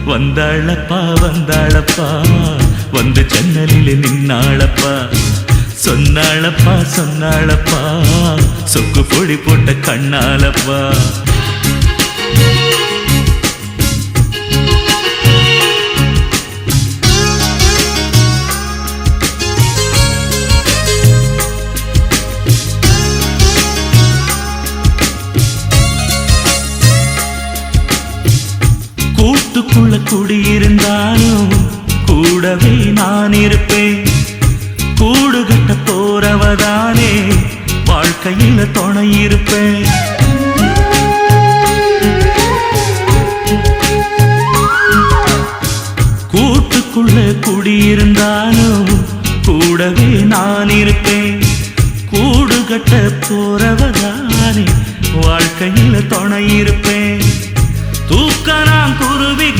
வந்தாளப்பா வந்தாளப்பா வந்து ஜன்னலில் நின்னாளப்பா சொன்னாளப்பா சொன்னாளப்பா சொக்கு பொடி போட்ட கண்ணாலப்பா கூட்டுக்குள்ள குடியிருந்தாலும் கூடவே நான் இருப்பேன் கூடு கட்ட போறவதானே வாழ்க்கையில துணை இருப்பேன் கூட்டுக்குள்ள குடியிருந்தாலும் கூடவே நான் இருப்பேன் கூடு கட்ட போறவதானே வாழ்க்கையில துணை இருப்பேன் தூக்க நான் குருவி